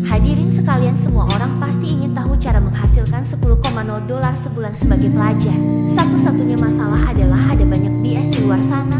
Hadirin sekalian, semua orang pasti ingin tahu cara menghasilkan $10,000 sebulan sebagai pelajar. Satu-satunya masalah adalah ada banyak BS di luar sana.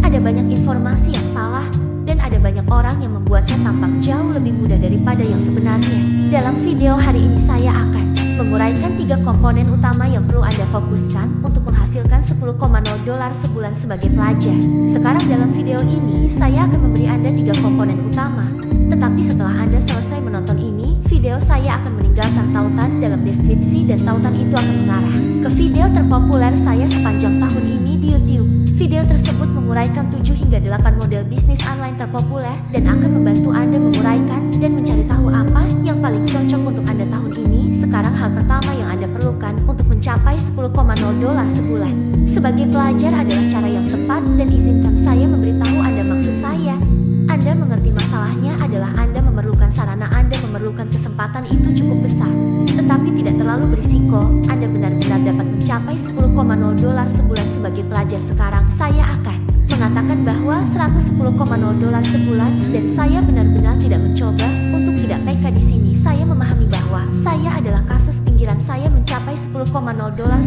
Ada banyak informasi yang salah, dan ada banyak orang yang membuatnya tampak jauh lebih mudah daripada yang sebenarnya. Dalam video hari ini saya akan menguraikan 3 komponen utama yang perlu Anda fokuskan untuk menghasilkan $10,000 sebulan sebagai pelajar. Sekarang dalam video ini saya akan memberi Anda 3 komponen utama. Tetapi setelah Anda selesai menonton ini, video saya akan meninggalkan tautan dalam deskripsi dan tautan itu akan mengarah ke video terpopuler saya sepanjang tahun ini di YouTube. Video tersebut menguraikan 7 hingga 8 model bisnis online terpopuler dan akan membantu Anda menguraikan dan mencari tahu apa yang paling cocok untuk Anda tahun ini. Sekarang hal pertama yang Anda perlukan untuk mencapai $10,000 sebulan sebagai pelajar adalah cara yang tepat, dan izinkan saya memberitahu Anda maksud saya. Anda mengerti masalahnya adalah Anda memerlukan sarana, Anda memerlukan kesempatan itu cukup besar, tetapi tidak terlalu berisiko. Anda benar-benar dapat mencapai $10,000 sebulan sebagai pelajar. Sekarang saya akan mengatakan bahwa $110,000 sebulan, dan saya benar-benar tidak mencoba untuk tidak PK di sini. Saya memahami bahwa saya adalah kasus pinggiran. Saya mencapai $10,000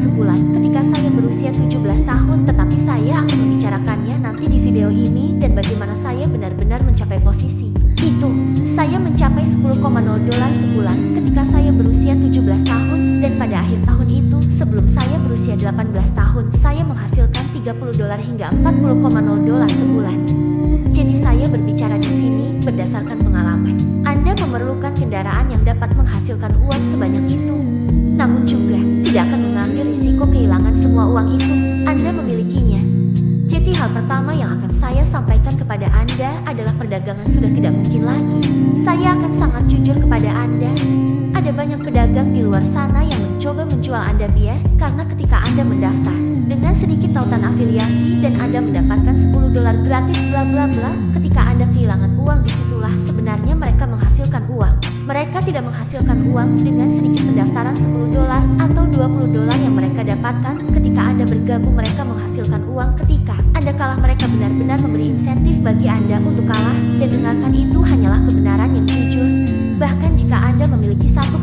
sebulan ketika saya berusia 17 tahun, tetapi saya akan membicarakannya nanti di video ini dan bagaimana saya benar-benar mencapai posisi itu. Saya mencapai $10,000 sebulan ketika saya berusia 17 tahun, dan pada akhir tahun itu, sebelum saya berusia 18 tahun, saya menghasilkan $30 hingga $40,000 sebulan. Jadi saya berbicara di sini berdasarkan pengalaman. Anda memerlukan kendaraan yang dapat menghasilkan uang sebanyak itu, namun juga tidak akan mengambil risiko kehilangan semua uang itu. Anda memilikinya. Jadi hal pertama yang akan saya sampaikan kepada Anda adalah perdagangan sudah tidak mungkin lagi. Saya akan sangat jujur kepada Anda. Ada banyak pedagang di luar sana yang mencoba menjual Anda bias karena ketika Anda mendaftar dengan sedikit tautan afiliasi dan Anda mendapatkan $10 gratis bla bla bla, ketika Anda kehilangan uang, disitulah sebenarnya mereka menghasilkan uang. Mereka tidak menghasilkan uang dengan sedikit pendaftaran $10 atau $20 yang mereka dapatkan. Ketika Anda bergabung, mereka menghasilkan uang. Ketika Anda kalah, mereka benar-benar memberi insentif bagi Anda untuk kalah, dan dengarkan, itu hanyalah kebenaran yang jujur. Bahkan jika Anda memiliki $1,000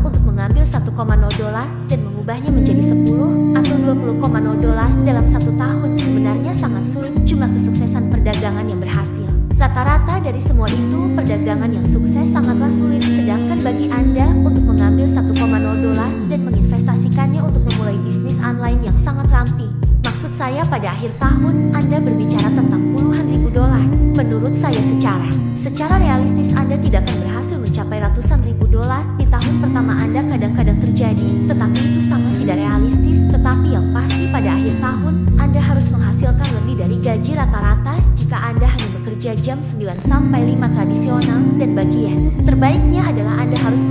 untuk mengambil $1,000 dan mengubahnya menjadi 10 atau $20,000 dalam 1 tahun, sebenarnya sangat sulit. Jumlah kesuksesan perdagangan yang berhasil rata-rata dari semua itu, perdagangan yang sukses sangatlah sulit. Sedangkan bagi Anda untuk mengambil $1,000 dan menginvestasikannya untuk memulai bisnis online yang sangat ramping, maksud saya pada akhir tahun Anda berbicara tentang puluhan ribu dolar. Menurut saya secara realistis Anda tidak akan berhasil mencapai ratusan ribu dolar di tahun pertama Anda. Kadang-kadang terjadi, tetapi itu sangat tidak realistis. Tetapi yang pasti pada akhir tahun Anda harus menghasilkan lebih dari gaji rata-rata jika Anda hanya bekerja jam 9 sampai 5 tradisional, dan bagian terbaiknya adalah Anda harus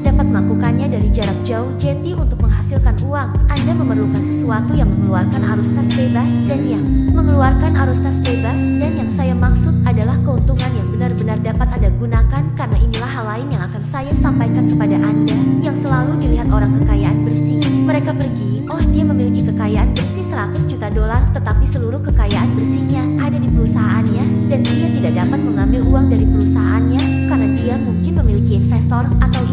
dapat melakukannya dari jarak jauh. Jadi untuk menghasilkan uang, Anda memerlukan sesuatu yang mengeluarkan arus kas bebas, dan yang saya maksud adalah keuntungan yang benar-benar dapat Anda gunakan, karena inilah hal lain yang akan saya sampaikan kepada Anda yang selalu dilihat orang kekayaan bersih. Mereka pergi, oh dia memiliki kekayaan bersih $100 juta, tetapi seluruh kekayaan bersihnya ada di perusahaannya, dan dia tidak dapat mengambil uang dari perusahaannya karena dia mungkin memiliki investor atau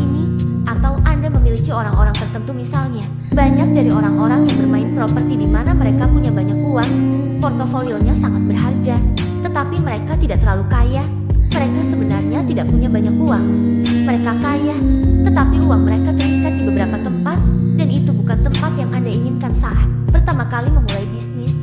Anda memiliki orang-orang tertentu. Misalnya, banyak dari orang-orang yang bermain properti di mana mereka punya banyak uang, portofolionya sangat berharga, tetapi mereka tidak terlalu kaya. Mereka sebenarnya tidak punya banyak uang. Mereka kaya, tetapi uang mereka terikat di beberapa tempat, dan itu bukan tempat yang Anda inginkan saat pertama kali memulai bisnis.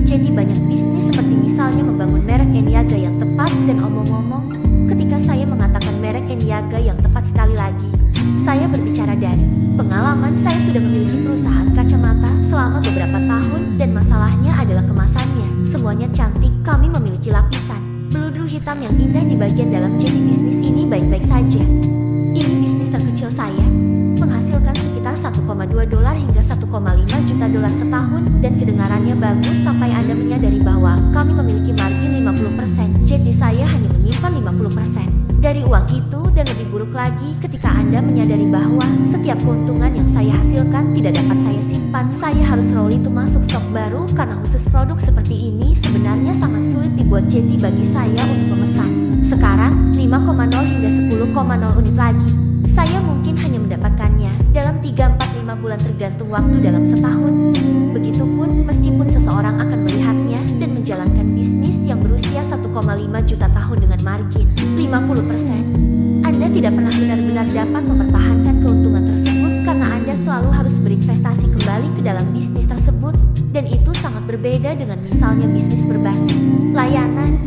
Jadi banyak bisnis seperti misalnya membangun merek Eniaga yang tepat, dan omong-omong, ketika saya mengatakan merek Eniaga yang tepat, sekali lagi, saya berbicara dari pengalaman. Saya sudah memiliki perusahaan kacamata selama beberapa tahun, dan masalahnya adalah kemasannya. Semuanya cantik, kami memiliki lapisan beludru hitam yang indah di bagian dalam. Jadi bisnis ini baik-baik saja. Ini bisnis terkecil saya, menghasilkan sekitar $1,2 hingga $1,5 juta setahun, dan kedengarannya bagus sampai Anda menyadari bahwa kami memiliki margin 50%. Jadi saya hanya menyimpan 50% dari uang itu, dan lebih buruk lagi ketika Anda menyadari bahwa setiap keuntungan yang saya hasilkan tidak dapat saya simpan. Saya harus roll itu masuk stok baru, karena khusus produk seperti ini sebenarnya sangat sulit dibuat. Jadi bagi saya untuk memesan Sekarang 5,0 hingga 10,0 unit lagi. Saya mungkin hanya mendapatkannya dalam 3-4-5 bulan tergantung waktu dalam setahun. Begitupun meskipun seseorang akan melihatnya dan menjalankan bisnis yang berusia 1,5 juta tahun dengan margin 50%. Anda tidak pernah benar-benar dapat mempertahankan keuntungan tersebut karena Anda selalu harus berinvestasi kembali ke dalam bisnis tersebut, dan itu sangat berbeda dengan misalnya bisnis berbasis layanan.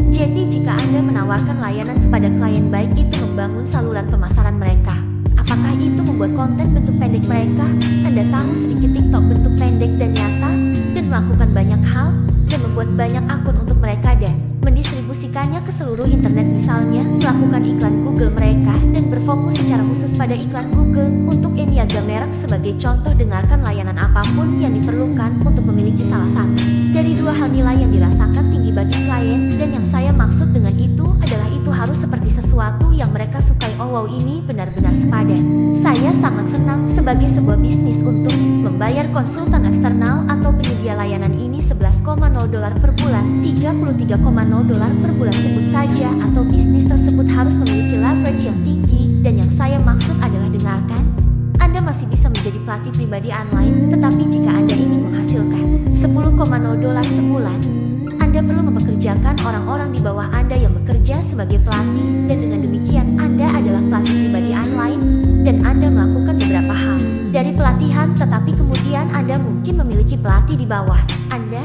Jadi jika Anda menawarkan layanan kepada klien, baik itu membangun saluran pemasaran mereka, apakah itu membuat konten bentuk pendek mereka, Anda tahu sedikit TikTok bentuk pendek dan nyata, dan melakukan banyak hal, dan membuat banyak akun untuk mereka dan mendistribusikannya ke seluruh internet, misalnya melakukan iklan Google mereka dan berfokus secara khusus pada iklan Google untuk niaga merek sebagai contoh. Dengarkan layanan apapun yang diperlukan untuk memiliki salah satu dari dua hal nilai yang dirasakan tinggi bagi klien, dan yang saya maksud dengan itu adalah itu harus seperti sesuatu yang mereka sukai. Oh wow, ini benar-benar sepadan. Saya sangat senang sebagai sebuah bisnis untuk membayar konsultan eksternal atau penyedia layanan ini $11,0 per bulan, $33,0 per bulan sebut saja, atau bisnis tersebut harus memiliki leverage yang tinggi. Dan yang saya maksud adalah, dengarkan, Anda masih bisa menjadi pelatih pribadi online, tetapi jika Anda ingin menghasilkan $10,0 sebulan, Anda perlu mempekerjakan orang-orang di bawah Anda yang bekerja sebagai pelatih, dan dengan demikian Anda adalah pelatih pribadi online, dan Anda melakukan beberapa hal dari pelatihan, tetapi kemudian Anda mungkin memiliki pelatih di bawah Anda.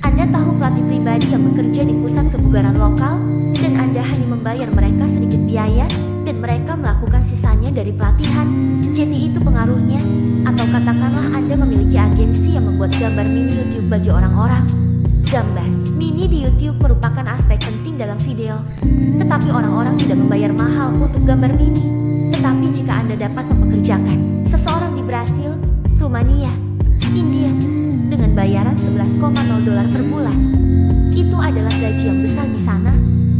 Anda tahu pelatih pribadi yang bekerja di pusat kebugaran lokal, dan Anda hanya membayar mereka sedikit biaya, dan mereka melakukan sisanya dari pelatihan. Jadi itu pengaruhnya. Atau katakanlah Anda memiliki agensi yang membuat gambar mini YouTube bagi orang-orang. Gambar mini di YouTube merupakan aspek penting dalam video, tetapi orang-orang tidak membayar mahal untuk gambar mini. Tetapi jika Anda dapat mempekerjakan seseorang di Brasil, Rumania, India dengan bayaran $11,0 per bulan, itu adalah gaji yang besar di sana,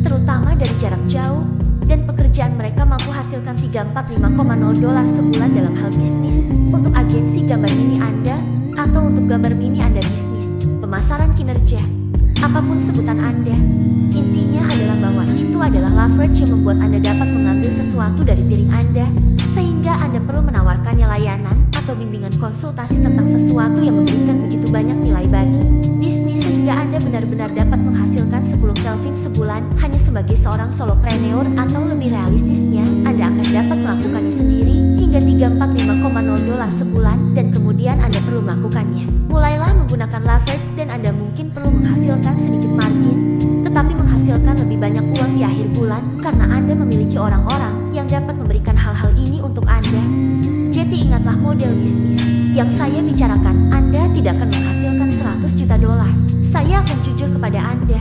terutama dari jarak jauh, dan pekerjaan mereka mampu hasilkan $3-4-5,0 sebulan dalam hal bisnis untuk agensi gambar mini Anda, atau untuk gambar mini Anda bisnis pemasaran kinerja, apapun sebutan Anda. Intinya adalah bahwa itu adalah leverage yang membuat Anda dapat mengambil sesuatu dari piring Anda, sehingga Anda perlu menawarkannya layanan atau bimbingan konsultasi tentang sesuatu yang memberikan begitu banyak nilai bagi bisnis, sehingga Anda benar-benar dapat menghasilkan 10 Kelvin sebulan hanya sebagai seorang solopreneur, atau lebih realistisnya, Anda akan dapat melakukannya sendiri hingga $3-4-5,0 sebulan, dan kemudian Anda perlu melakukannya. Mulailah menggunakan leverage, dan Anda mungkin perlu menghasilkan sedikit margin, tetapi menghasilkan lebih banyak uang di akhir bulan karena Anda memiliki orang-orang yang dapat memberikan hal-hal ini untuk Anda. Jadi ingatlah model bisnis yang saya bicarakan. Anda tidak akan menghasilkan $100 juta. Saya akan jujur kepada Anda.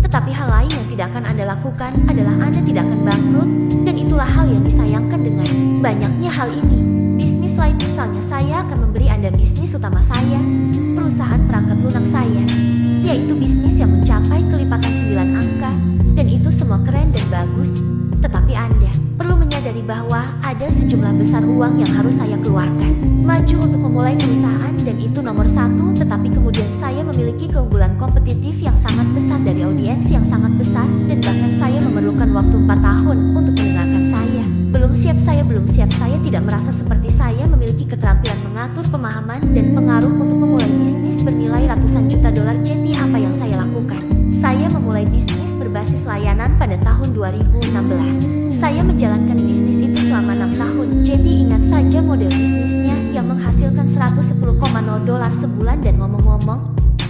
Tetapi hal lain yang tidak akan Anda lakukan adalah Anda tidak akan bangkrut, dan itulah hal yang disayangkan dengan banyaknya hal ini. Bisnis lain, misalnya saya akan memberi Anda bisnis utama saya, perusahaan perangkat lunak saya, yaitu bisnis yang mencapai kelipatan 9 angka, dan itu semua keren dan bagus. Tetapi Anda perlu menyadari bahwa ada sejumlah besar uang yang harus saya keluarkan maju untuk memulai perusahaan, dan itu nomor satu. Tetapi kemudian saya memiliki keunggulan kompetitif yang sangat besar dari audiens yang sangat besar, dan bahkan saya memerlukan waktu 4 tahun untuk mendengarkan saya. Belum siap, saya tidak merasa seperti saya memiliki keterampilan mengatur pemahaman dan pengaruh untuk memulai bisnis bernilai ratusan juta dolar. Jadi apa yang saya lakukan? Saya memulai bisnis berbasis layanan pada tahun 2016. Saya menjalankan bisnis itu selama 6 tahun. Jadi ingat saja model bisnisnya yang menghasilkan $110,0 sebulan, dan ngomong-ngomong,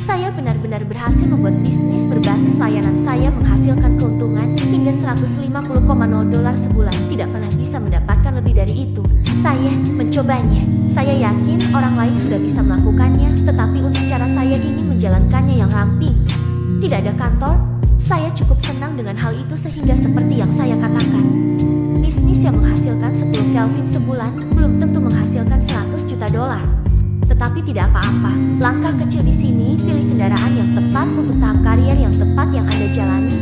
saya benar-benar berhasil membuat bisnis berbasis layanan saya menghasilkan keuntungan hingga $150,000 sebulan. Tidak pernah bisa mendapatkan lebih dari itu. Saya mencobanya. Saya yakin orang lain sudah bisa melakukannya, tetapi untuk cara saya ingin menjalankannya yang ramping. Tidak ada kantor. Saya cukup senang dengan hal itu, sehingga seperti yang saya katakan, bisnis yang menghasilkan 10 Kelvin sebulan belum tentu menghasilkan $100 juta. Tetapi tidak apa-apa. Langkah kecil di sini, pilih kendaraan yang tepat untuk tahap karier yang tepat yang Anda jalani.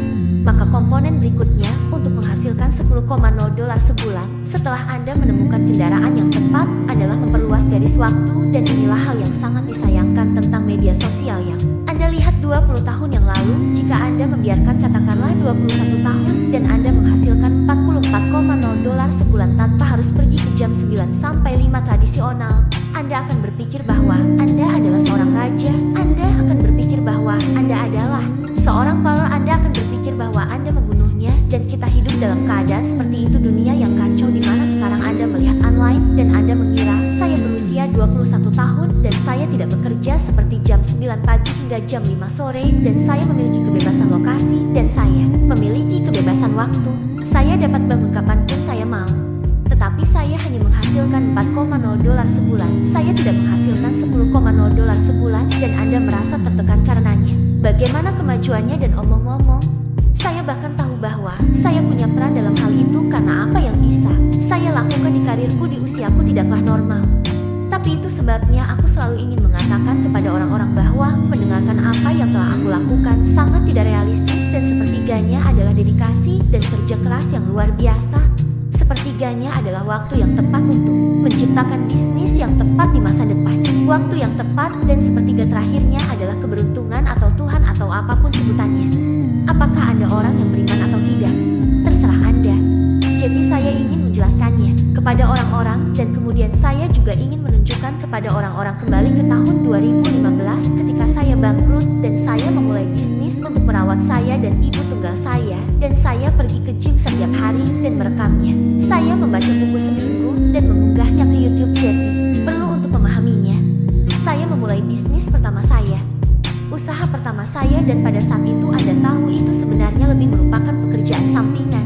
Maka komponen berikutnya untuk menghasilkan $10,000 sebulan setelah Anda menemukan kendaraan yang tepat adalah memperluas garis waktu, dan inilah hal yang sangat disayangkan tentang media sosial yang Anda lihat 20 tahun yang lalu, jika Anda membiarkan katakanlah 21 tahun dan Anda menghasilkan 44,0 dolar sebulan tanpa harus pergi ke jam 9 sampai 5 tradisional, Anda akan berpikir bahwa Anda adalah seorang raja. Anda akan berpikir bahwa Anda adalah seorang power. Anda akan berpikir bahwa Anda membunuhnya, dan kita hidup dalam keadaan seperti itu. Dunia yang kacau di mana sekarang Anda melihat online dan Anda mengira saya berusia 21 tahun dan saya tidak bekerja seperti jam 9 pagi hingga jam 5 sore, dan saya memiliki kebebasan lokasi dan saya memiliki kebebasan waktu. Saya dapat bangun kapanpun saya mau. Tetapi saya hanya menghasilkan 4,0 dolar sebulan. Saya tidak menghasilkan 10,0 dolar sebulan dan Anda merasa tertekan karenanya. Bagaimana kemajuannya? Dan omong-omong, saya bahkan tahu bahwa saya punya peran dalam hal itu karena apa yang bisa saya lakukan di karirku di usiaku tidaklah normal. Tapi itu sebabnya aku selalu ingin mengatakan kepada orang-orang bahwa mendengarkan apa yang telah aku lakukan sangat tidak realistis, dan sepertiganya adalah dedikasi dan kerja keras yang luar biasa. Sepertiganya adalah waktu yang tepat untuk menciptakan bisnis yang tepat di masa depan. Waktu yang tepat, dan sepertiga terakhirnya adalah keberuntungan atau Tuhan atau apapun sebutannya. Apakah Anda orang yang beriman atau tidak? Terserah Anda. Jadi saya ingin menjelaskannya kepada orang-orang, dan kemudian saya juga ingin menunjukkan kepada orang-orang kembali ke tahun 2015 ketika saya bangkrut dan saya memulai bisnis untuk merawat saya dan ibu tunggal saya, dan saya pergi ke gym setiap hari dan merekamnya. Saya membaca buku seminggu dan mengunggahnya ke YouTube. Jadi perlu untuk memahaminya. Saya memulai bisnis pertama saya, usaha pertama saya, dan pada saat itu Anda tahu itu sebenarnya lebih merupakan pekerjaan sampingan.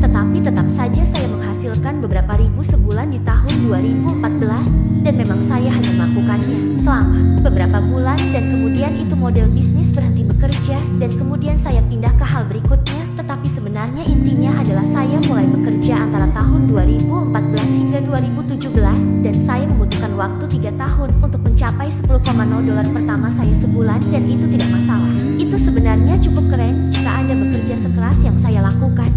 Tetapi tetap saja saya menghasilkan beberapa ribu sebulan di tahun 2014, dan memang saya hanya melakukannya selama beberapa bulan, dan kemudian itu model bisnis berhenti bekerja, dan kemudian saya pindah ke hal berikutnya. Tetapi sebenarnya intinya adalah saya mulai bekerja antara tahun 2014 hingga 2017, dan saya membutuhkan waktu 3 tahun untuk mencapai 10,0 dolar pertama saya sebulan, dan itu tidak masalah. Itu sebenarnya cukup keren jika Anda bekerja sekeras yang saya lakukan.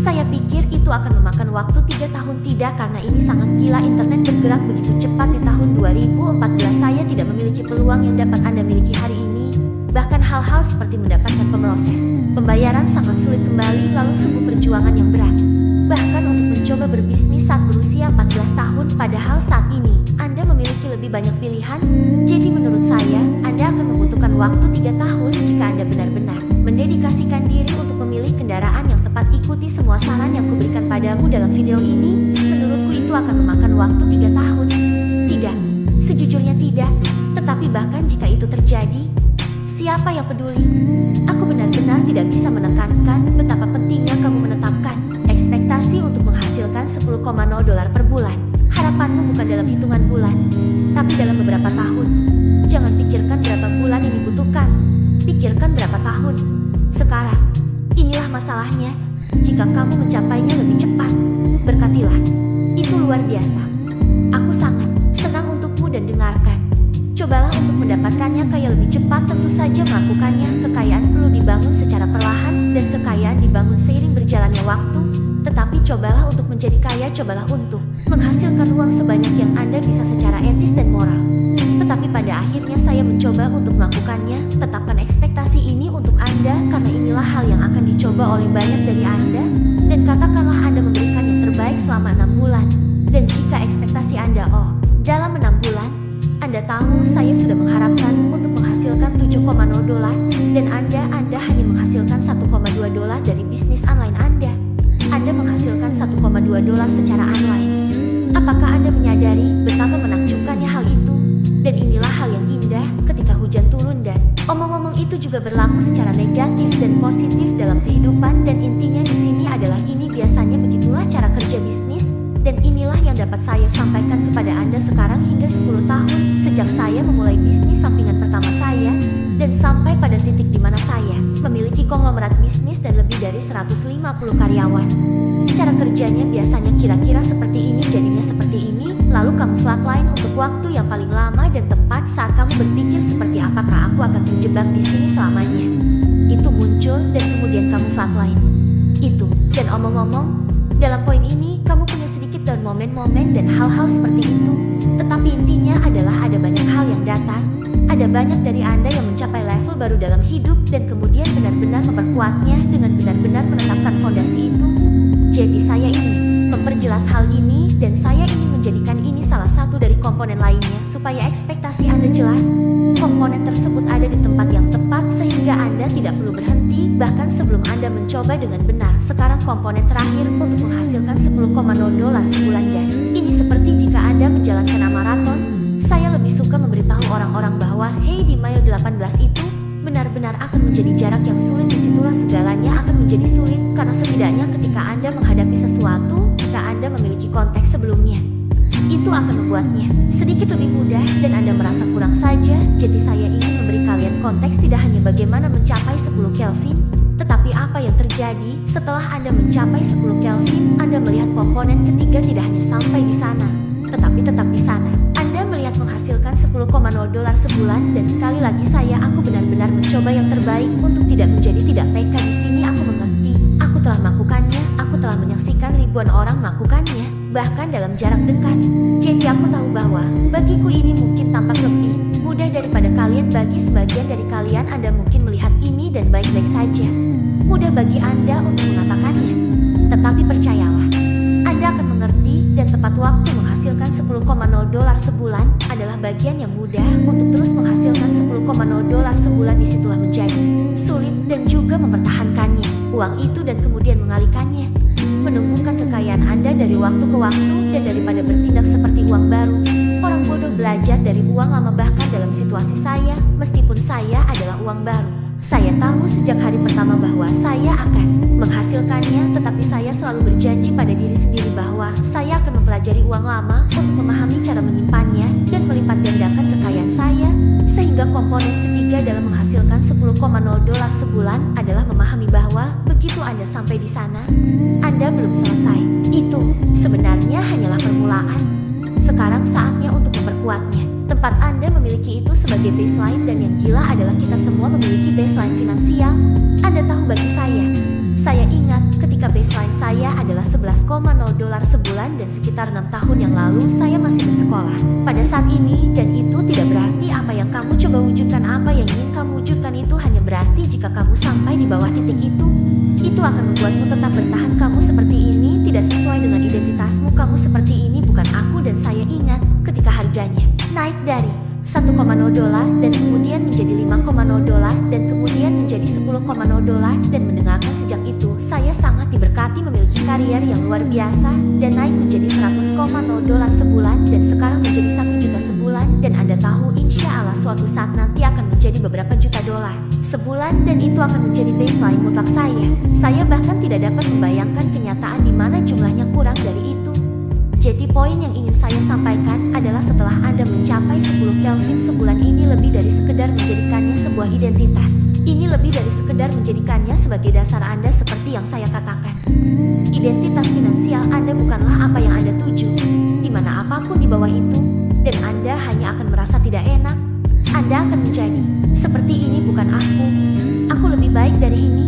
Saya pikir itu akan memakan waktu 3 tahun. Tidak, karena ini sangat gila. Internet bergerak begitu cepat. Di tahun 2014 saya tidak memiliki peluang yang dapat Anda miliki hari ini. Bahkan hal-hal seperti mendapatkan pemroses pembayaran sangat sulit kembali, lalu sungguh perjuangan yang berat. Bahkan untuk mencoba berbisnis saat berusia 14 tahun, padahal saat ini Anda memiliki lebih banyak pilihan. Jadi menurut saya, Anda akan membutuhkan waktu 3 tahun jika Anda benar-benar mendedikasikan diri untuk memilih kendaraan yang tepat. Ikuti semua saran yang kuberikan padamu dalam video ini. Menurutku itu akan memakan waktu 3 tahun. Tidak, sejujurnya tidak. Tetapi bahkan jika itu terjadi, siapa yang peduli? Aku benar-benar tidak bisa menekankan betapa pentingnya kamu menetapkan ekspektasi untuk menghasilkan 10,0 dolar per bulan. Harapanmu bukan dalam hitungan bulan, tapi dalam beberapa tahun. Jangan pikirkan berapa bulan yang dibutuhkan, pikirkan berapa tahun. Sekarang, inilah masalahnya. Jika kamu mencapainya lebih cepat, berkatilah. Itu luar biasa. Aku sangat senang untukmu, dan dengarkan. Cobalah untuk mendapatkannya kaya lebih cepat. Tentu saja melakukannya. Kekayaan perlu dibangun secara perlahan, dan kekayaan dibangun seiring berjalannya waktu. Tetapi cobalah untuk menjadi kaya. Cobalah untuk menghasilkan uang sebanyak yang Anda bisa secara etis dan moral. Tetapi pada akhirnya saya mencoba untuk melakukannya. Tetapkan ekspektasi ini untuk Anda, karena inilah hal yang akan dicoba oleh banyak dari Anda. Dan katakanlah Anda memberikan yang terbaik selama 6 bulan. Dan jika ekspektasi Anda, dalam 6 bulan, Anda tahu saya sudah mengharapkan untuk menghasilkan 7,0 dolar, dan Anda hanya menghasilkan 1,2 dolar dari bisnis online Anda. Anda menghasilkan 1,2 dolar secara online. Apakah Anda menyadari betapa menakjubkannya hal itu? Dan inilah hal yang indah ketika hujan turun, dan omong-omong itu juga berlaku secara negatif dan positif dalam kehidupan. Dan intinya di sini adalah ini biasanya begitulah cara kerja bisnis. Dan inilah yang dapat saya sampaikan kepada Anda sekarang hingga 10 tahun sejak saya memulai bisnis sampingan pertama saya, dan sampai pada titik di mana saya memiliki konglomerat bisnis dan lebih dari 150 karyawan. Cara kerjanya biasanya kira-kira seperti ini, jadinya seperti ini, lalu kamu flatline untuk waktu yang paling lama dan tepat saat kamu berpikir seperti apakah aku akan terjebak di sini selamanya. Itu muncul dan kemudian kamu flatline. Itu, dan omong-omong, dalam poin ini kamu punya sedikit dan momen-momen dan hal-hal seperti itu. Tetapi intinya adalah ada banyak hal yang datang. Ada banyak dari Anda yang mencapai level baru dalam hidup dan kemudian benar-benar memperkuatnya dengan benar-benar menetapkan fondasi itu. Jadi saya ingin memperjelas hal ini dan saya ingin menjadikan ini salah satu dari komponen lainnya supaya ekspektasi Anda jelas. Komponen tersebut ada di tempat yang tepat sehingga Anda tidak perlu berhenti bahkan sebelum Anda mencoba dengan benar. Sekarang komponen terakhir untuk menghasilkan $10,0 sebulan dan ini seperti jika Anda menjalankan maraton. Saya lebih suka memberitahu orang-orang bahwa hey di mile 18 itu benar-benar akan menjadi jarak yang sulit. Disitulah segalanya akan menjadi sulit karena setidaknya ketika Anda menghadapi sesuatu, jika Anda memiliki konteks sebelumnya, itu akan membuatnya sedikit lebih mudah dan Anda merasa kurang saja. Jadi saya ingin memberi kalian konteks tidak hanya bagaimana mencapai 10 Kelvin, tetapi apa yang terjadi setelah Anda mencapai 10 Kelvin. Anda melihat komponen ketiga tidak hanya sampai di sana, tetapi tetap di sana. Anda melihat menghasilkan $10,0 sebulan dan sekali lagi aku benar-benar mencoba yang terbaik untuk tidak menjadi tidak peka di sini. Aku mengerti, aku telah melakukannya, aku telah menyaksikan ribuan orang melakukannya, bahkan dalam jarak dekat. Jadi aku tahu bahwa bagiku ini mungkin tampak lebih mudah daripada kalian. Bagi sebagian dari kalian Anda mungkin melihat ini dan baik-baik saja. Mudah bagi Anda untuk mengatakannya, tetapi percayalah, Anda akan mengerti dan tepat waktu menghasilkan $10,0 sebulan adalah bagian yang mudah untuk terus menghasilkan $10,000 sebulan. Disitulah menjadi sulit dan juga mempertahankannya, uang itu dan kemudian mengalihkannya, menumbuhkan kekayaan Anda dari waktu ke waktu dan daripada bertindak seperti uang baru. Orang bodoh belajar dari uang lama bahkan dalam situasi saya, meskipun saya adalah uang baru. Saya tahu sejak hari pertama bahwa saya akan menghasilkannya, tetapi saya selalu berjanji pada diri sendiri bahwa saya akan mempelajari uang lama untuk memahami cara menyimpannya dan melipat gandakan kekayaan saya. Sehingga komponen ketiga dalam menghasilkan $10,000 sebulan adalah memahami bahwa begitu Anda sampai di sana, Anda belum selesai. Itu sebenarnya hanyalah permulaan. Sekarang saatnya untuk memperkuatnya. Tempat Anda memiliki itu sebagai baseline dan yang gila adalah kita semua memiliki baseline finansial. Anda tahu bagi saya ingat ketika baseline saya adalah $11,0 sebulan dan sekitar 6 tahun yang lalu saya masih bersekolah pada saat ini, dan itu tidak berarti apa yang kamu coba wujudkan, apa yang ingin kamu wujudkan itu hanya berarti jika kamu sampai di bawah titik itu akan membuatmu tetap bertahan. Kamu seperti ini tidak sesuai dengan identitasmu, kamu seperti ini bukan aku. Dan saya ingat ketika harganya naik dari $1,0 dan kemudian menjadi $5,0 dan kemudian menjadi $10,0 dan mendengarkan sejak itu saya sangat diberkati memiliki karier yang luar biasa dan naik menjadi $100,000 sebulan dan sekarang menjadi 1 juta sebulan. Dan Anda tahu insya Allah suatu saat nanti akan menjadi beberapa juta dolar sebulan dan itu akan menjadi baseline mutlak saya bahkan tidak dapat membayangkan kenyataan di mana jumlahnya kurang dari itu. Jadi poin yang ingin saya sampaikan adalah setelah Anda mencapai 10 Kelvin sebulan, ini lebih dari sekedar menjadikannya sebuah identitas. Ini lebih dari sekedar menjadikannya sebagai dasar Anda seperti yang saya katakan. Identitas finansial Anda bukanlah apa yang Anda tuju, di mana apapun di bawah itu, dan Anda hanya akan merasa tidak enak. Anda akan menjadi seperti ini, bukan aku lebih baik dari ini.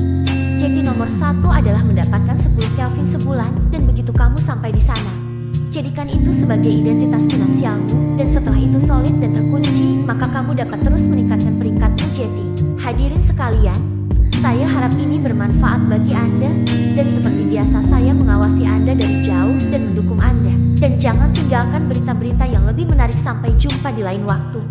Jadi nomor 1 adalah mendapatkan 10 Kelvin sebulan dan begitu kamu sampai di sana, jadikan itu sebagai identitas finansialmu dan setelah itu solid dan terkunci, maka kamu dapat terus meningkatkan peringkatmu. Jadi, hadirin sekalian, saya harap ini bermanfaat bagi Anda dan seperti biasa saya mengawasi Anda dari jauh dan mendukung Anda. Dan jangan tinggalkan berita-berita yang lebih menarik. Sampai jumpa di lain waktu.